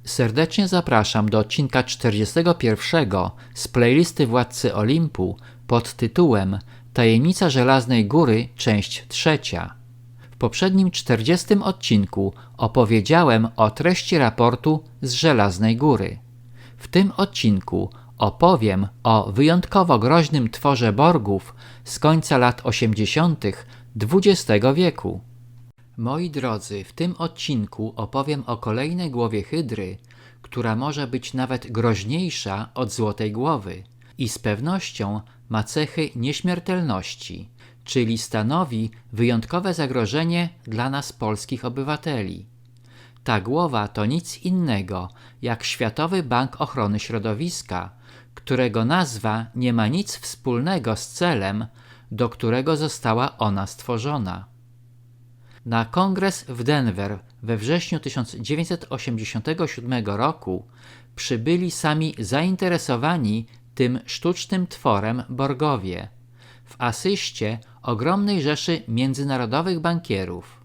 Serdecznie zapraszam do odcinka 41 z playlisty Władcy Olimpu pod tytułem Tajemnica Żelaznej Góry, część 3. W poprzednim 40 odcinku opowiedziałem o treści raportu z Żelaznej Góry. W tym odcinku opowiem o wyjątkowo groźnym tworze Borgów z końca lat 80. XX wieku. Moi drodzy, w tym odcinku opowiem o kolejnej głowie hydry, która może być nawet groźniejsza od Złotej Głowy i z pewnością ma cechy nieśmiertelności, czyli stanowi wyjątkowe zagrożenie dla nas polskich obywateli. Ta głowa to nic innego jak Światowy Bank Ochrony Środowiska, którego nazwa nie ma nic wspólnego z celem, do którego została ona stworzona. Na kongres w Denver we wrześniu 1987 roku przybyli sami zainteresowani tym sztucznym tworem Borgowie w asyście ogromnej rzeszy międzynarodowych bankierów.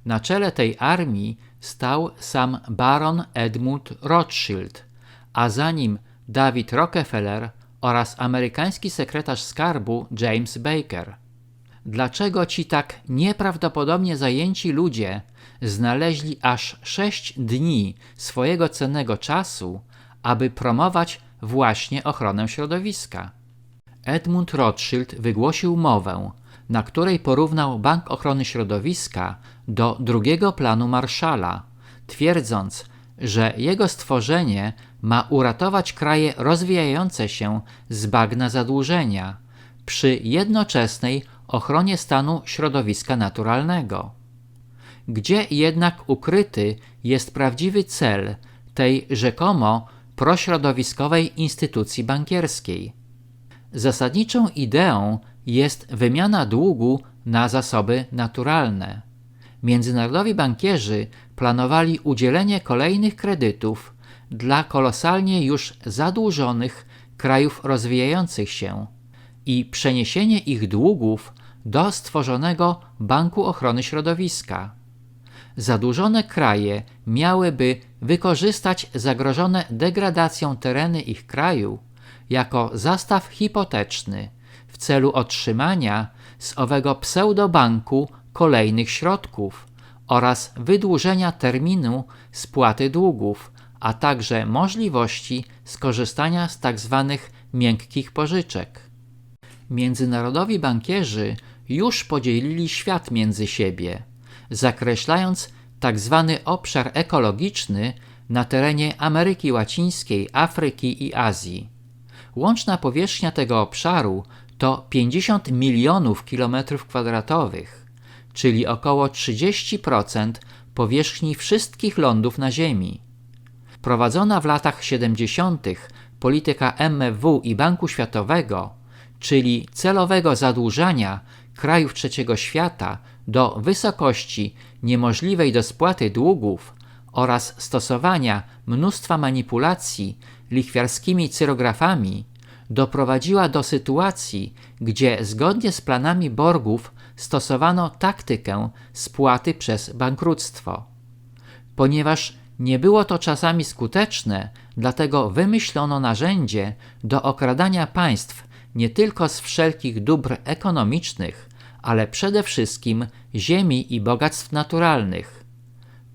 Na czele tej armii stał sam baron Edmund Rothschild, a za nim David Rockefeller oraz amerykański sekretarz skarbu James Baker. Dlaczego ci tak nieprawdopodobnie zajęci ludzie znaleźli aż 6 dni swojego cennego czasu, aby promować właśnie ochronę środowiska? Edmund Rothschild wygłosił mowę, na której porównał Bank Ochrony Środowiska do drugiego planu Marshalla, twierdząc, że jego stworzenie ma uratować kraje rozwijające się z bagna zadłużenia przy jednoczesnej ochronie stanu środowiska naturalnego. Gdzie jednak ukryty jest prawdziwy cel tej rzekomo prośrodowiskowej instytucji bankierskiej? Zasadniczą ideą jest wymiana długu na zasoby naturalne. Międzynarodowi bankierzy planowali udzielenie kolejnych kredytów dla kolosalnie już zadłużonych krajów rozwijających się i przeniesienie ich długów do stworzonego Banku Ochrony Środowiska. Zadłużone kraje miałyby wykorzystać zagrożone degradacją tereny ich kraju jako zastaw hipoteczny w celu otrzymania z owego pseudobanku kolejnych środków oraz wydłużenia terminu spłaty długów, a także możliwości skorzystania z tzw. miękkich pożyczek. Międzynarodowi bankierzy już podzielili świat między siebie, zakreślając tzw. obszar ekologiczny na terenie Ameryki Łacińskiej, Afryki i Azji. Łączna powierzchnia tego obszaru to 50 milionów km², czyli około 30% powierzchni wszystkich lądów na Ziemi. Prowadzona w latach 70. polityka MFW i Banku Światowego, czyli celowego zadłużania krajów trzeciego świata do wysokości niemożliwej do spłaty długów oraz stosowania mnóstwa manipulacji lichwiarskimi cyrografami, doprowadziła do sytuacji, gdzie zgodnie z planami Borgów stosowano taktykę spłaty przez bankructwo. Ponieważ nie było to czasami skuteczne, dlatego wymyślono narzędzie do okradania państw nie tylko z wszelkich dóbr ekonomicznych, ale przede wszystkim ziemi i bogactw naturalnych.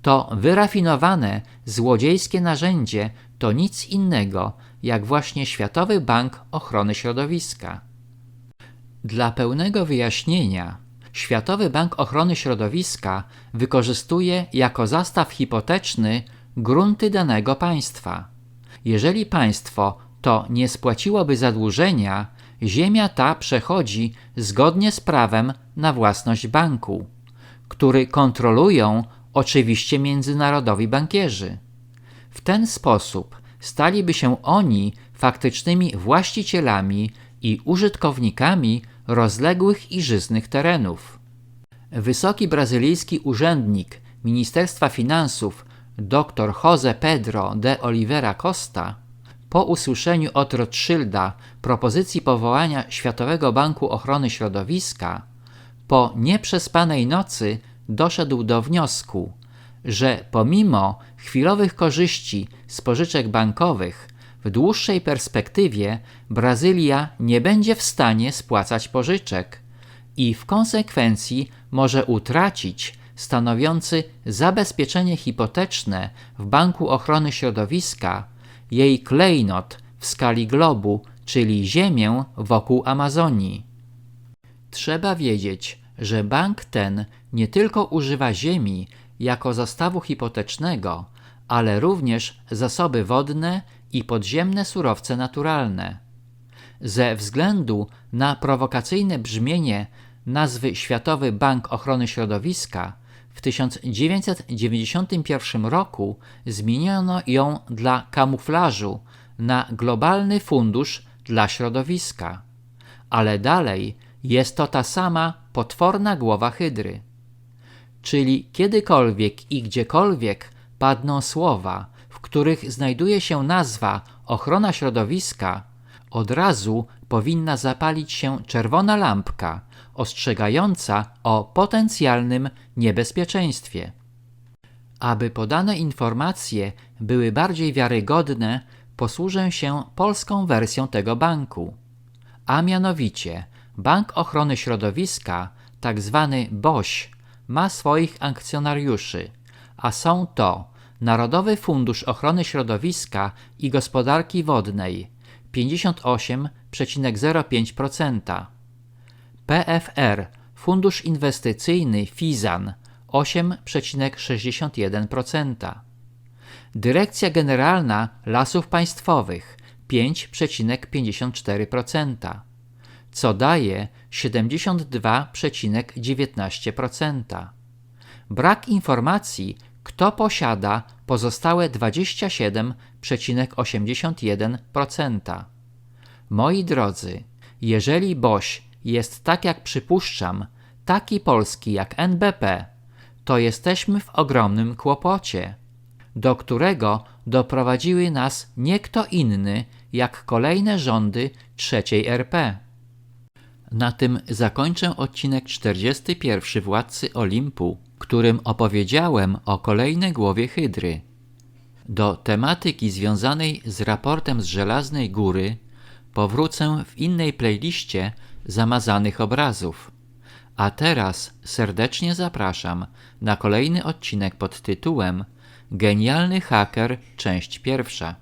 To wyrafinowane, złodziejskie narzędzie to nic innego, jak właśnie Światowy Bank Ochrony Środowiska. Dla pełnego wyjaśnienia, Światowy Bank Ochrony Środowiska wykorzystuje jako zastaw hipoteczny grunty danego państwa. Jeżeli państwo to nie spłaciłoby zadłużenia, ziemia ta przechodzi zgodnie z prawem na własność banku, który kontrolują oczywiście międzynarodowi bankierzy. W ten sposób staliby się oni faktycznymi właścicielami i użytkownikami rozległych i żyznych terenów. Wysoki brazylijski urzędnik Ministerstwa Finansów dr José Pedro de Oliveira Costa po usłyszeniu od Rothschilda propozycji powołania Światowego Banku Ochrony Środowiska po nieprzespanej nocy doszedł do wniosku, że pomimo chwilowych korzyści z pożyczek bankowych, w dłuższej perspektywie Brazylia nie będzie w stanie spłacać pożyczek i w konsekwencji może utracić stanowiący zabezpieczenie hipoteczne w Banku Ochrony Środowiska jej klejnot w skali globu, czyli ziemię wokół Amazonii. Trzeba wiedzieć, że bank ten nie tylko używa ziemi jako zastawu hipotecznego, ale również zasoby wodne i podziemne surowce naturalne. Ze względu na prowokacyjne brzmienie nazwy Światowy Bank Ochrony Środowiska w 1991 roku zmieniono ją dla kamuflażu na Globalny Fundusz dla Środowiska. Ale dalej jest to ta sama potworna głowa hydry. Czyli kiedykolwiek i gdziekolwiek padną słowa, w których znajduje się nazwa ochrona środowiska, od razu powinna zapalić się czerwona lampka ostrzegająca o potencjalnym niebezpieczeństwie. Aby podane informacje były bardziej wiarygodne, posłużę się polską wersją tego banku. A mianowicie Bank Ochrony Środowiska, tak zwany BOŚ, ma swoich akcjonariuszy, a są to Narodowy Fundusz Ochrony Środowiska i Gospodarki Wodnej 58,05%, PFR Fundusz Inwestycyjny FIZAN 8,61%, Dyrekcja Generalna Lasów Państwowych 5,54%, co daje 72,19%. Brak informacji, kto posiada pozostałe 27,81%. Moi drodzy, jeżeli BOŚ jest tak jak przypuszczam, taki polski jak NBP, to jesteśmy w ogromnym kłopocie, do którego doprowadziły nas nie kto inny jak kolejne rządy III RP. Na tym zakończę odcinek 41 Władcy Olimpu, którym opowiedziałem o kolejnej głowie hydry. Do tematyki związanej z raportem z Żelaznej Góry powrócę w innej playliście zamazanych obrazów. A teraz serdecznie zapraszam na kolejny odcinek pod tytułem Genialny haker, część pierwsza.